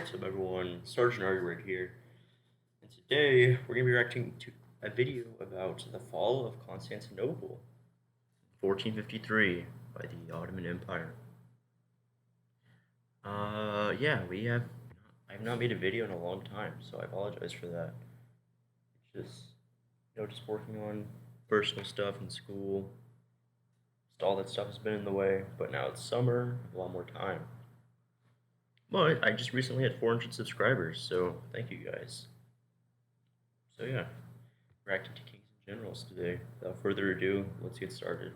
What's up everyone, Sergeant Ari right here, and today we're going to be reacting to a video about the fall of Constantinople, 1453, by the Ottoman Empire. I have not made a video in a long time, so I apologize for that. It's just working on personal stuff in school, just all that stuff has been in the way, but now it's summer, I have a lot more time. But I just recently had 400 subscribers, so thank you guys. So yeah, reacting to Kings and Generals today. Without further ado, let's get started.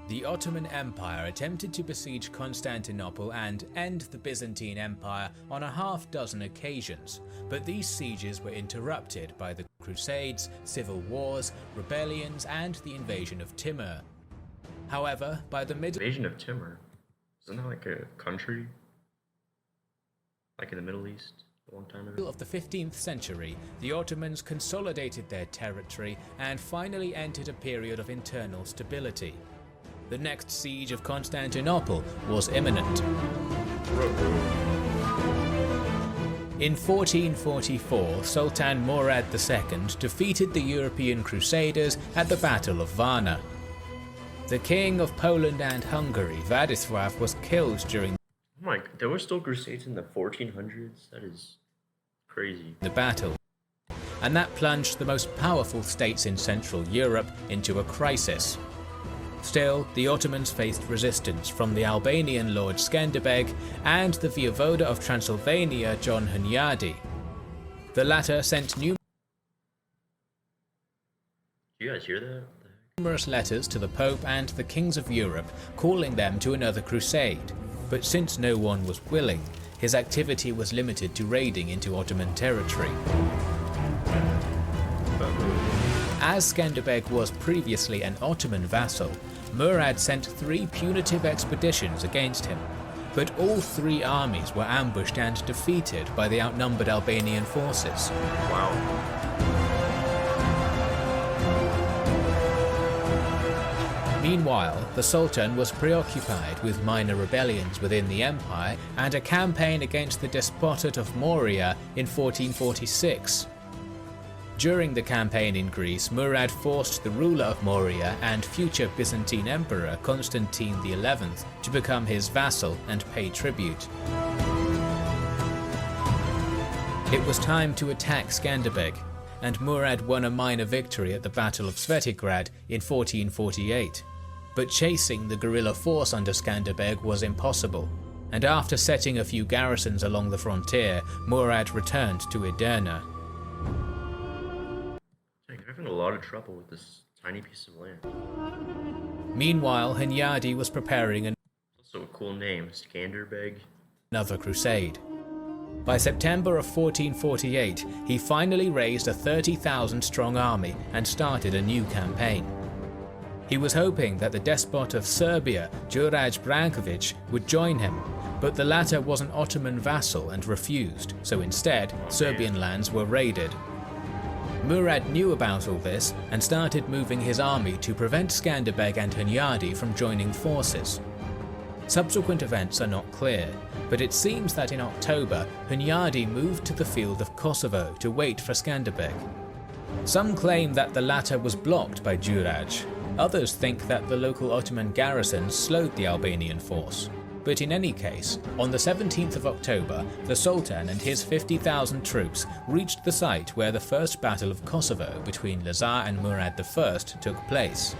The Ottoman Empire attempted to besiege Constantinople and end the Byzantine Empire on a half-dozen occasions, but these sieges were interrupted by the Crusades, civil wars, rebellions, and the invasion of Timur. However, by the Invasion of Timur? Isn't that like a country? Like in the Middle East? A long time ago? Of the 15th century, the Ottomans consolidated their territory and finally entered a period of internal stability. The next siege of Constantinople was imminent. In 1444, Sultan Murad II defeated the European Crusaders at the Battle of Varna. The King of Poland and Hungary, Wladyslaw, was killed during there were still Crusades in the 1400s? That is crazy. The battle, and that plunged the most powerful states in Central Europe into a crisis. Still, the Ottomans faced resistance from the Albanian Lord Skanderbeg and the Voivoda of Transylvania John Hunyadi. The latter sent Do you guys hear that? numerous letters to the Pope and the kings of Europe calling them to another crusade, but since no one was willing, his activity was limited to raiding into Ottoman territory. As Skanderbeg was previously an Ottoman vassal, Murad sent 3 punitive expeditions against him, but all 3 armies were ambushed and defeated by the outnumbered Albanian forces. Wow. Meanwhile, the Sultan was preoccupied with minor rebellions within the empire and a campaign against the Despotate of Morea in 1446. During the campaign in Greece, Murad forced the ruler of Morea and future Byzantine Emperor Constantine XI to become his vassal and pay tribute. It was time to attack Skanderbeg, and Murad won a minor victory at the Battle of Svetigrad in 1448. But chasing the guerrilla force under Skanderbeg was impossible, and after setting a few garrisons along the frontier, Murad returned to Edirne. Having a lot of trouble with this tiny piece of land. Meanwhile, Hunyadi was preparing Also a cool name, Skanderbeg. another crusade. By September of 1448, he finally raised a 30,000-strong army and started a new campaign. He was hoping that the despot of Serbia, Đurađ Branković, would join him, but the latter was an Ottoman vassal and refused, so instead, Serbian lands were raided. Murad knew about all this and started moving his army to prevent Skanderbeg and Hunyadi from joining forces. Subsequent events are not clear, but it seems that in October, Hunyadi moved to the field of Kosovo to wait for Skanderbeg. Some claim that the latter was blocked by Đurađ. Others think that the local Ottoman garrisons slowed the Albanian force. But in any case, on the 17th of October, the Sultan and his 50,000 troops reached the site where the First Battle of Kosovo between Lazar and Murad I took place.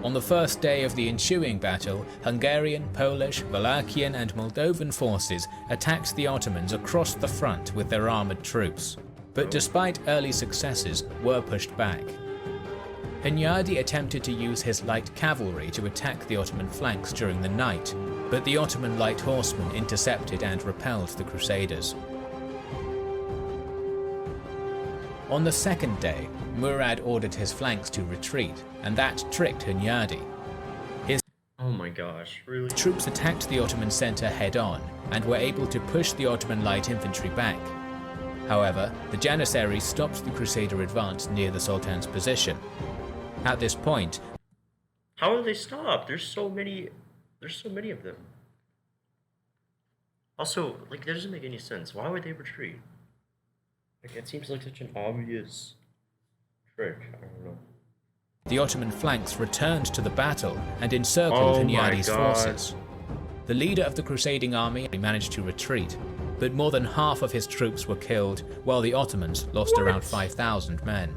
On the first day of the ensuing battle, Hungarian, Polish, Wallachian and Moldovan forces attacked the Ottomans across the front with their armoured troops, but despite early successes, were pushed back. Hunyadi attempted to use his light cavalry to attack the Ottoman flanks during the night, but the Ottoman light horsemen intercepted and repelled the Crusaders. On the second day, Murad ordered his flanks to retreat, and that tricked Hunyadi. Oh my gosh, really? Troops attacked the Ottoman centre head-on, and were able to push the Ottoman light infantry back. However, the Janissaries stopped the Crusader advance near the Sultan's position. At this point, how are they stopped? There's so many of them. Also, like, that doesn't make any sense. Why would they retreat? Like, it seems like such an obvious trick. I don't know. the Ottoman flanks returned to the battle and encircled Hunyadi's forces. The leader of the crusading army managed to retreat, but more than half of his troops were killed, while the Ottomans lost around 5,000 men.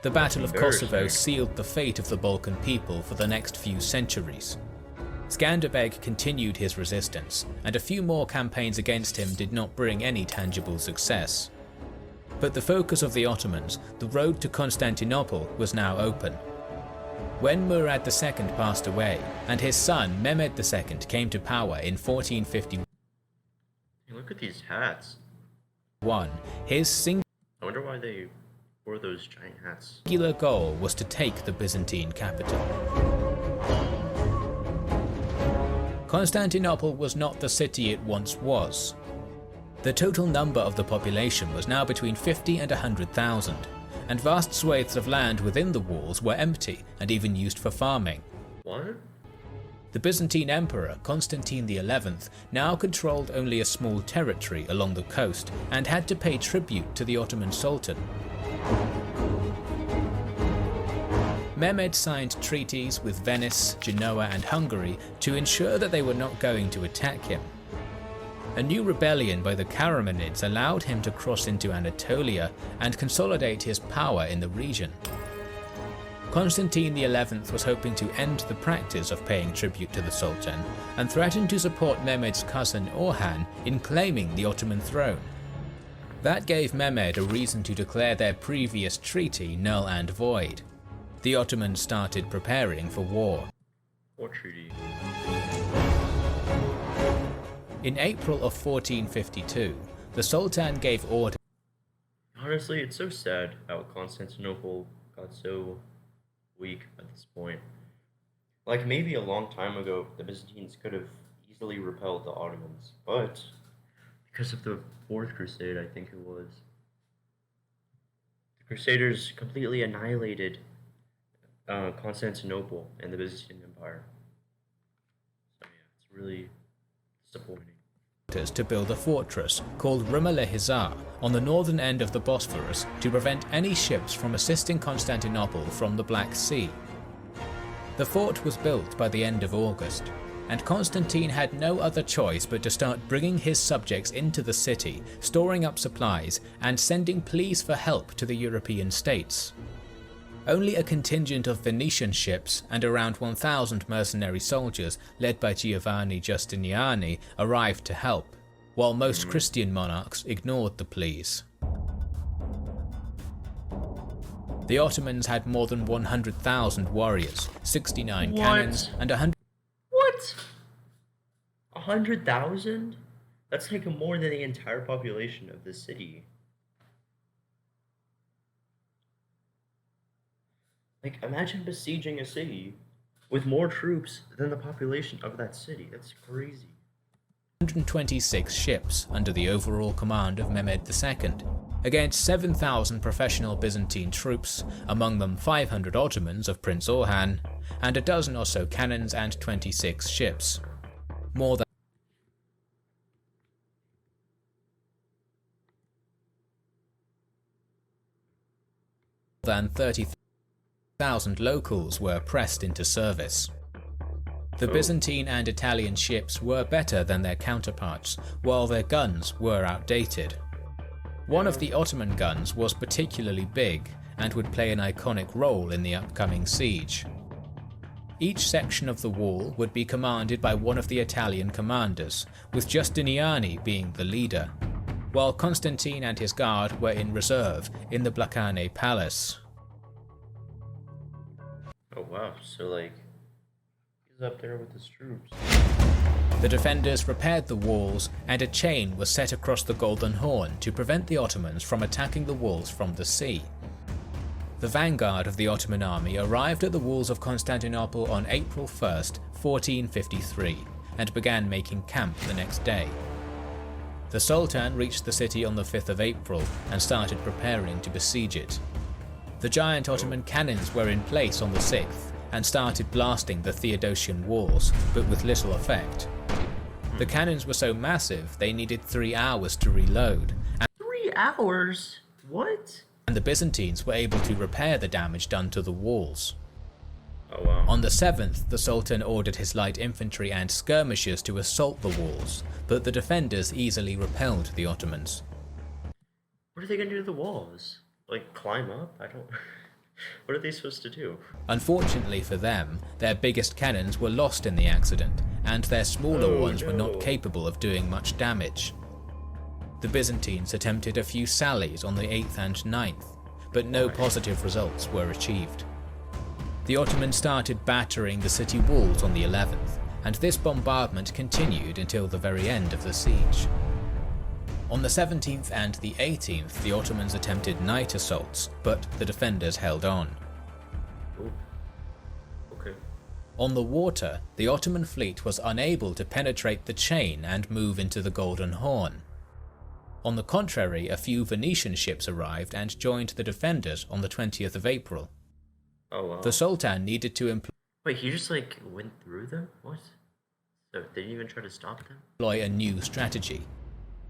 The Battle of Kosovo sealed the fate of the Balkan people for the next few centuries. Skanderbeg continued his resistance, and a few more campaigns against him did not bring any tangible success. But the focus of the Ottomans, the road to Constantinople, was now open. When Murad II passed away, and his son Mehmed II came to power in 1451, look at these hats. His I wonder why they wore those giant hats. singular goal was to take the Byzantine capital. Constantinople was not the city it once was. The total number of the population was now between 50 and 100,000, and vast swathes of land within the walls were empty and even used for farming. What? The Byzantine Emperor Constantine XI now controlled only a small territory along the coast and had to pay tribute to the Ottoman Sultan. Mehmed signed treaties with Venice, Genoa and Hungary to ensure that they were not going to attack him. A new rebellion by the Karamanids allowed him to cross into Anatolia and consolidate his power in the region. Constantine XI was hoping to end the practice of paying tribute to the Sultan and threatened to support Mehmed's cousin Orhan in claiming the Ottoman throne. That gave Mehmed a reason to declare their previous treaty null and void. The Ottomans started preparing for war. What treaty? In April of 1452, the Sultan gave orders. Honestly, it's so sad how Constantinople got so weak at this point. Like, maybe a long time ago, the Byzantines could have easily repelled the Ottomans, but because of the Fourth Crusade, I think it was, the Crusaders completely annihilated Constantinople and the Byzantine Empire. So yeah, it's really disappointing. To build a fortress called Rumelihizar on the northern end of the Bosphorus to prevent any ships from assisting Constantinople from the Black Sea. The fort was built by the end of August, and Constantine had no other choice but to start bringing his subjects into the city, storing up supplies, and sending pleas for help to the European states. Only a contingent of Venetian ships and around 1,000 mercenary soldiers led by Giovanni Giustiniani arrived to help, while most Christian monarchs ignored the pleas. The Ottomans had more than 100,000 warriors, 69 cannons, and 100. What? 100,000? That's like more than the entire population of the city. Like, imagine besieging a city with more troops than the population of that city. That's crazy. 126 ships under the overall command of Mehmed II, against 7,000 professional Byzantine troops, among them 500 Ottomans of Prince Orhan, and a dozen or so cannons and 26 ships. More than 30,000 locals were pressed into service. The Byzantine and Italian ships were better than their counterparts, while their guns were outdated. One of the Ottoman guns was particularly big and would play an iconic role in the upcoming siege. Each section of the wall would be commanded by one of the Italian commanders, with Giustiniani being the leader, while Constantine and his guard were in reserve in the Blacane Palace. Oh wow, so like, he's up there with his troops. The defenders repaired the walls, and a chain was set across the Golden Horn to prevent the Ottomans from attacking the walls from the sea. The vanguard of the Ottoman army arrived at the walls of Constantinople on April 1st, 1453, and began making camp the next day. The Sultan reached the city on the 5th of April and started preparing to besiege it. The giant Ottoman cannons were in place on the 6th and started blasting the Theodosian walls, but with little effect. The cannons were so massive they needed 3 hours to reload. 3 hours? What? And the Byzantines were able to repair the damage done to the walls. Oh wow. On the 7th, the Sultan ordered his light infantry and skirmishers to assault the walls, but the defenders easily repelled the Ottomans. What are they gonna do to the walls? Like, climb up? I don't... What are they supposed to do? Unfortunately for them, their biggest cannons were lost in the accident, and their smaller ones were not capable of doing much damage. The Byzantines attempted a few sallies on the 8th and 9th, but no positive results were achieved. The Ottomans started battering the city walls on the 11th, and this bombardment continued until the very end of the siege. On the 17th and the 18th, the Ottomans attempted night assaults, but the defenders held on. Ooh. Okay. On the water, the Ottoman fleet was unable to penetrate the chain and move into the Golden Horn. On the contrary, a few Venetian ships arrived and joined the defenders on the 20th of April. Oh wow. The Sultan needed to Wait, he just like went through them? What? So they didn't even try to stop them? employ a new strategy.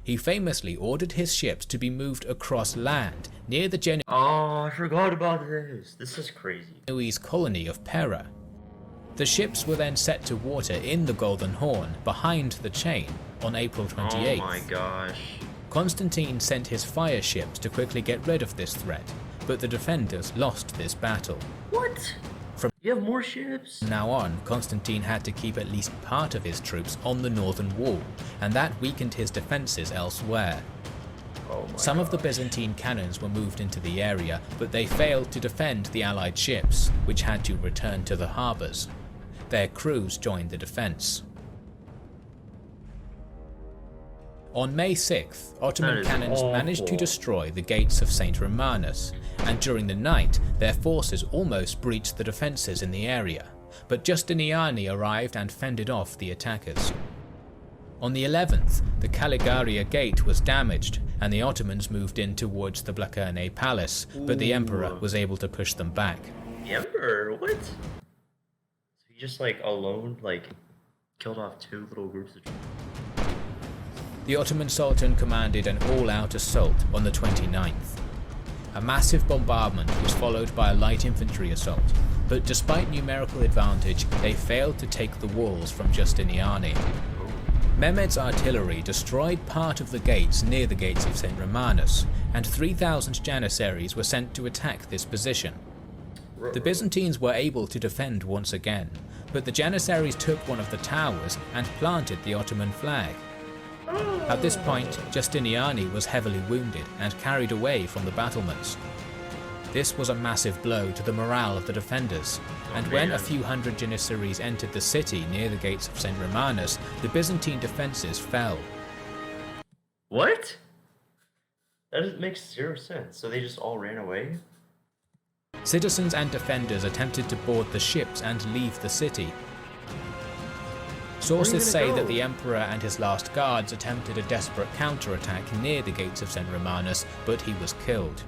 He famously ordered his ships to be moved across land near the Oh, I forgot about this. This is crazy. Genoese colony of Pera. The ships were then set to water in the Golden Horn behind the chain on April 28th. Oh my gosh. Constantine sent his fire ships to quickly get rid of this threat, but the defenders lost this battle. What? You have more ships? From now on, Constantine had to keep at least part of his troops on the northern wall, and that weakened his defences elsewhere. Oh my Some of the gosh. Byzantine cannons were moved into the area, but they failed to defend the Allied ships, which had to return to the harbours. Their crews joined the defence. On May 6th, Ottoman cannons managed to destroy the gates of St. Romanus, and during the night their forces almost breached the defences in the area, but Justiniani arrived and fended off the attackers. On the 11th, the Caligaria gate was damaged, and the Ottomans moved in towards the Blachernae palace, but the emperor was able to push them back. The emperor? What? So he just like alone like killed off 2 little groups of troops? The Ottoman Sultan commanded an all-out assault on the 29th. A massive bombardment was followed by a light infantry assault, but despite numerical advantage, they failed to take the walls from Justiniani. Mehmed's artillery destroyed part of the gates near the gates of St. Romanus, and 3,000 janissaries were sent to attack this position. The Byzantines were able to defend once again, but the janissaries took one of the towers and planted the Ottoman flag. At this point, Justiniani was heavily wounded and carried away from the battlements. This was a massive blow to the morale of the defenders, and when a few hundred janissaries entered the city near the gates of St. Romanus, the Byzantine defences fell. What? That makes 0 sense. So they just all ran away? Citizens and defenders attempted to board the ships and leave the city. Sources say that the emperor and his last guards attempted a desperate counterattack near the gates of St. Romanus, but he was killed.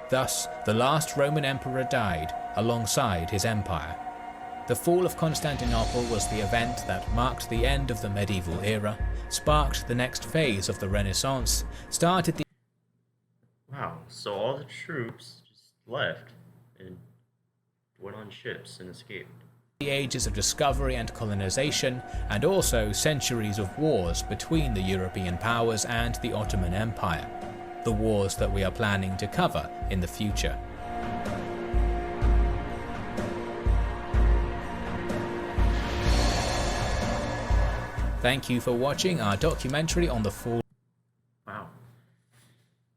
Thus, the last Roman emperor died alongside his empire. The fall of Constantinople was the event that marked the end of the medieval era, sparked the next phase of the Renaissance, started the Wow, so all the troops just left and went on ships and escaped. ages of discovery and colonization, and also centuries of wars between the European powers and the Ottoman Empire. The wars that we are planning to cover in the future. Thank you for watching our documentary on the fall. Wow.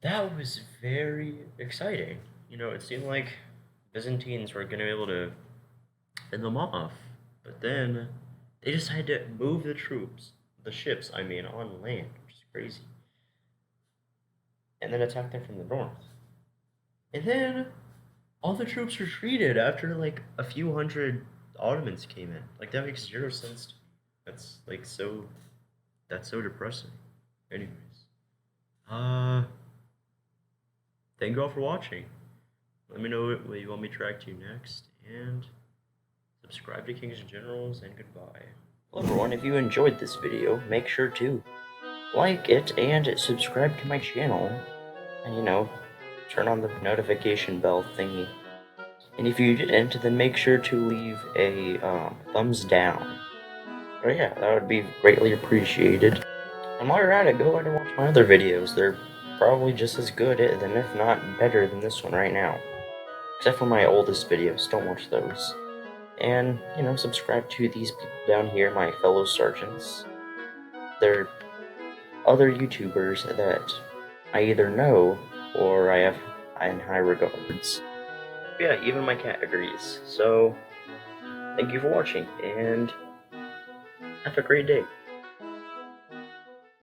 That was very exciting. You know, it seemed like Byzantines were going to be able to fend them off, but then they decided to move the troops, the ships, I mean, on land, which is crazy, and then attack them from the north. And then all the troops retreated after like a few hundred Ottomans came in. Like that makes zero sense to me. That's like so that's so depressing. Anyways. Uh thank you all for watching. Let me know what you want me to react to next, and subscribe to Kings and Generals, and goodbye. Hello everyone, if you enjoyed this video, make sure to like it and subscribe to my channel. And turn on the notification bell thingy. And if you didn't, then make sure to leave a thumbs down. But yeah, that would be greatly appreciated. And while you're at it, go ahead and watch my other videos. They're probably just as good, then if not better than this one right now. Except for my oldest videos, don't watch those. And, subscribe to these people down here, my fellow sergeants. They're other YouTubers that I either know or I have in high regards. Yeah, even my cat agrees. So, thank you for watching, and have a great day.